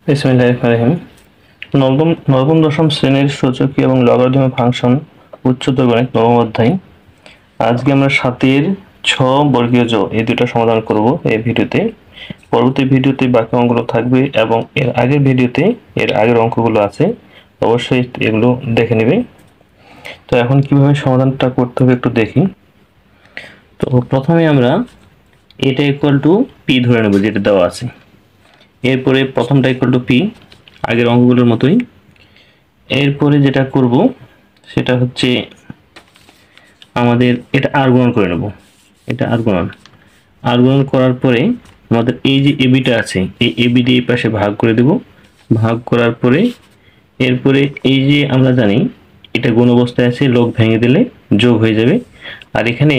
বিসমিল্লাহির রহমানির রহিম। নবম দশম শ্রেণীর সূচকীয় এবং লগারিদমিক ফাংশন উচ্চতর গণিত নবম অধ্যায়। আজকে আমরা 7 ছ বর্গীয় জ এই দুটো সমাধান করব এই ভিডিওতে। পরবর্তী ভিডিওতে বাকি অঙ্কগুলো থাকবে এবং এর আগের ভিডিওতে এর আগের অঙ্কগুলো আছে, অবশ্যই এগুলো দেখে নেবে। তো এখন কিভাবে সমাধানটা করতে হবে একটু দেখি। তো প্রথমে আমরা এটা ইকুয়াল টু পি ধরে নেব, যেটা দেওয়া আছে। এরপরে প্রথমটা ইকুয়াল টু পি, আগের অঙ্কগুলোর মতোই। এরপরে যেটা করব সেটা হচ্ছে আমাদের এটা আর গুণন করে নেব। এটা আর গুণন করার পরে আমাদের এই যে এবিটা আছে, এই এবিডি এই পাশে ভাগ করে দেব। ভাগ করার পরে এরপরে এই যে আমরা জানি এটা গুণ অবস্থায় আছে, লব ভেঙে দিলে যোগ হয়ে যাবে। আর এখানে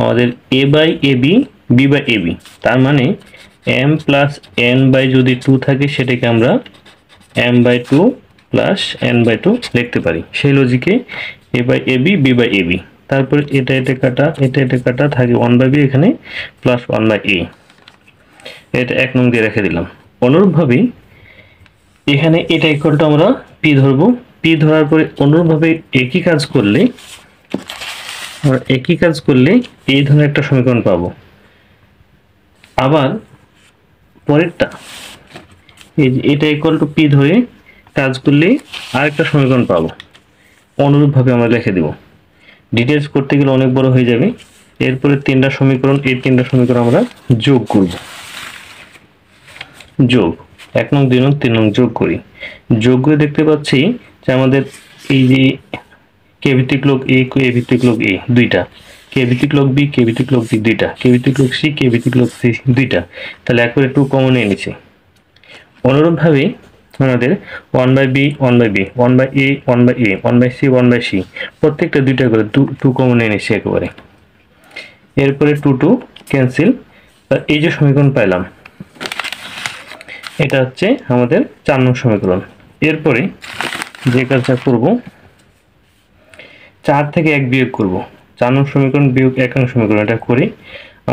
আমাদের A by AB, B by AB, তার মানে m প্লাস n বাই যদি 2 থাকে সেটাকে আমরা m by 2 plus n by 2 লিখতে পারি। সেই লজিকে a by AB, B by A B, তারপর এটা কাটা থাকে 1 বাই বি, এখানে প্লাস 1 বাই এ। এটা 1 নং দিয়ে রেখে দিলাম। অনুরূপভাবে এখানে এটা ইকুয়াল টু আমরা পি ধরবো। পি ধরার পরে অনুরূপভাবে একই কাজ করলে এই ধরনের একটা সমীকরণ পাবো। আবার পরেরটা এটা ইকুয়াল টু পি ধরে কাজ করলে আরেকটা সমীকরণ পাবো। অনুরূপভাবে আমরা লিখে দিব। ডিটেলস করতে গেলে অনেক বড় হয়ে যাবে। এরপরে তিনটা সমীকরণ, এই তিনটা সমীকরণ আমরা যোগ করব। যোগ 1 নং 2 নং 3 নং যোগ করি। যোগ করে দেখতে পাচ্ছি যে আমাদের এই যে কে ভিত্তিক লগ এ, কে ভিত্তিক লগ এ দুইটা, কে ভিত্তিক লগ বি, কে ভিত্তিক লগ বি দুইটা, কে ভিত্তিক লগ সি, কে ভিত্তিক লগ সি দুইটা, তাহলে একবারে 2 কমন নিয়ে নিছি। অনুরূপভাবে আমাদের 1 by B, 1 by B, 1 by A, 1 by A, 1 by C, 1 by C, প্রত্যেকটা দুইটা করে 2 কমন নিয়ে নিছি একেবারে। এরপরে 2 ক্যান্সেল। এই যে সমীকরণ পাইলাম, এটা হচ্ছে আমাদের 4 নং সমীকরণ। এরপরে যে কাজটা করব, 4 থেকে 1 বিয়োগ করব। 4 নং সমীকরণ বিয়োগ 1 নং সমীকরণ, এটা করি।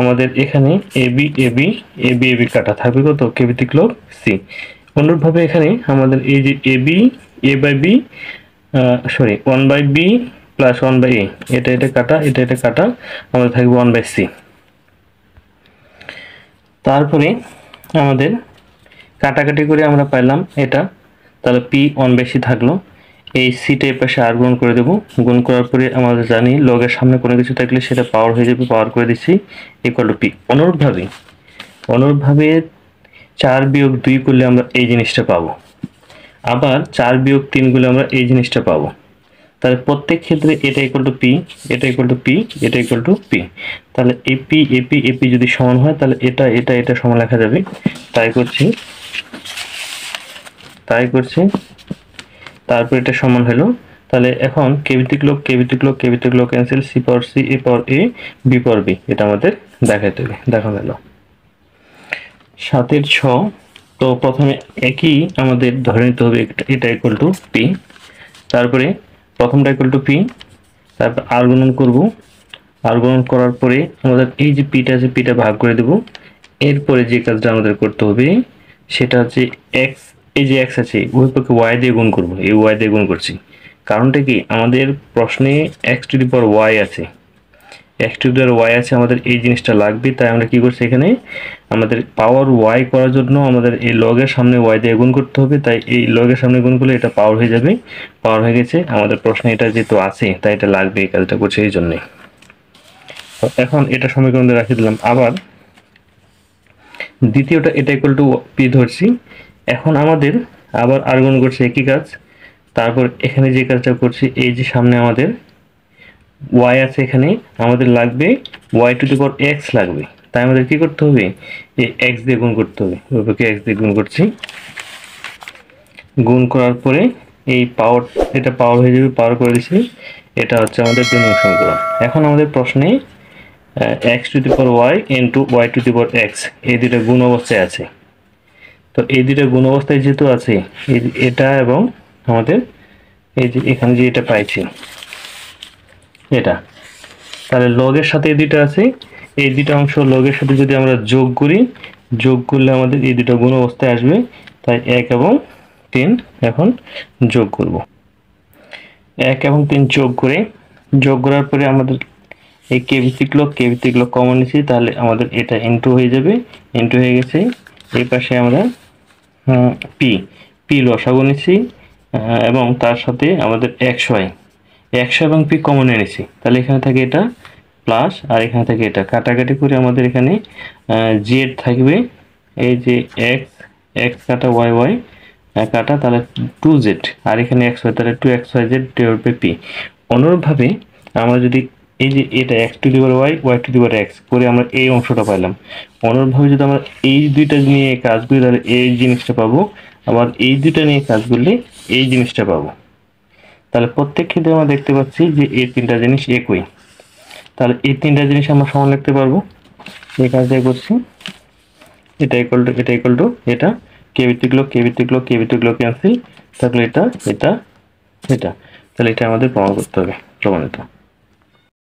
আমাদের এখানে এবি এবি এবি এবি কাটা থাকবে কত, কে ভিত্তিক লগ সি। অনুরূপভাবে এখানে আমাদের এই যে AB, A by B, 1 by B plus 1 by A, এটা কাটা আমাদের থাকবে 1 বাই সি। তারপরে আমাদের কাটাকাটি করে আমরা পাইলাম এটা, তাহলে পি 1 বাই সি থাকলো। এই সিটা এর পাশে আর গুণ করে দেব। গুণ করার পরে আমাদের জানি লগের সামনে কোনো কিছু থাকলে সেটা পাওয়ার হয়ে যাবে, পাওয়ার করে দিচ্ছি ইকুয়াল টু পি। অনুরূপভাবে 4 বিয়োগ 2 করলে আমরা এই জিনিসটা পাবো। আবার 4 বিয়োগ 3 করলে আমরা এই জিনিসটা পাবো। তাহলে প্রত্যেক ক্ষেত্রে এটা ইকুয়াল টু পি, এটা ইকুয়াল টু পি, এটা ইকুয়াল টু পি। তাহলে এপি এপি এপি যদি সমান হয় তাহলে এটা সমান লেখা যাবে। তাই করছি। তারপর এটা সমান হলো। তাহলে এখন কে ভিত্তিক লগ ক্যান্সেল, সি পাওয়ার সি, এ পাওয়ার এ, বি পাওয়ার বি, এটা আমাদের দেখানো হলো। 7 ছ। তো প্রথমে একই আমাদের ধরে নিতে হবে এটা ইকুয়াল টু পি। তারপরে প্রথমটা ইকুয়াল টু পি, তারপর আর গুণন করব। আর গুণন করার পরে আমাদের এই যে পিটা আছে, পিটা ভাগ করে দেব। এরপরে যে কাজটা আমাদের করতে হবে সেটা হচ্ছে এক্স, এই যে এক্স আছে ওই পক্ষে ওয়াই দিয়ে গুণ করব। এই ওয়াই দিয়ে গুণ করছি, কারণটা কি, আমাদের প্রশ্নে X to the power Y আছে, আমাদের এই জিনিসটা লাগবে। তাই আমরা কি করছি, এখানে আমাদের পাওয়ার ওয়াই করার জন্য আমাদের এই লগের সামনে ওয়াই দিয়ে গুণ করতে হবে। তাই এই লগের সামনে গুণ করলে এটা পাওয়ার হয়ে যাবে। পাওয়ার হয়ে গেছে, আমাদের প্রশ্নে এটা যেহেতু আছে তাই এটা লাগবে, এই কাজটা করছে এই জন্যে। এখন এটা সমীকরণে রাখি দিলাম। আবার দ্বিতীয়টা এটা ইকুয়াল টু পি ধরছি। এখন আমাদের আবার আর গুণ করছি, একই কাজ। তারপর এখানে যে কাজটা করছি, এই যে সামনে আমাদের ওয়াই আছে, এখানে আমাদের লাগবে Y to the power X লাগবে। তাই আমাদের কি করতে হবে, এই এক্স দিয়ে গুণ করতে হবে। ওইভাবে এক্স দিয়ে গুণ করছি। গুণ করার পরে এই পাওয়ার, এটা পাওয়ার হয়ে যাবে, পাওয়ার করে দিচ্ছি। এটা হচ্ছে আমাদের 2 নং সমীকরণ। এখন আমাদের প্রশ্নে X to the power Y into Y to the power X, এই দুটো গুণ অবস্থায় আছে। তো এই দুটো গুণ অবস্থায় যেহেতু আছে, এটা এবং আমাদের এই যে এখানে যে এটা পাইছি এটা, তাহলে লগের সাথে এই দুটো আছে, এই দুটো অংশ লগের সাথে যদি আমরা যোগ করি, যোগ করলে আমাদের এই দুটো গুণ অবস্থায় আসবে। তাই 1 এবং 3 এখন যোগ করব। 1 এবং 3 যোগ করার পরে আমাদের এই কে ভিত্তিক লব কমন নিছি, তাহলে আমাদের এটা ইনটু হয়ে যাবে, ইনটু হয়ে গেছে। এই পাশে আমরা পি লসাগু নিছি এবং তার সাথে আমাদের 100 এবং পি কমন এনেছি, তাহলে এখানে থাকে এটা প্লাস আর এখানে থাকে এটা কাটাকাটি করে আমাদের এখানে জেড থাকবে, এই যে এক্স কাটা ওয়াই কাটা, তাহলে 2z, আর এখানে x হয় তাহলে 2xyz ডিভাইড বাই পি। অনুরূপভাবে আমরা যদি এই যে এটা x two the power y two the power x করে আমরা এই অংশটা পাইলাম, অনুরূপভাবে যদি আমরা এই দুইটা নিয়ে কাজ করি তাহলে এই জিনিসটা পাবো, আবার এই দুইটা নিয়ে কাজ করলে এই জিনিসটা পাবো। তাহলে প্রত্যেক ক্ষেত্রে আমরা দেখতে পাচ্ছি যে এই তিনটা জিনিস একই, তাহলে এই তিনটা জিনিস আমরা সমান লিখতে পারবো। এই কাজটাই করছি, এটা ইকুয়াল টু এটা কে ভিত্তিক লব ক্যান্সেল, তাহলে এটা তাহলে এটা আমাদের প্রমাণ করতে হবে, প্রমাণিত।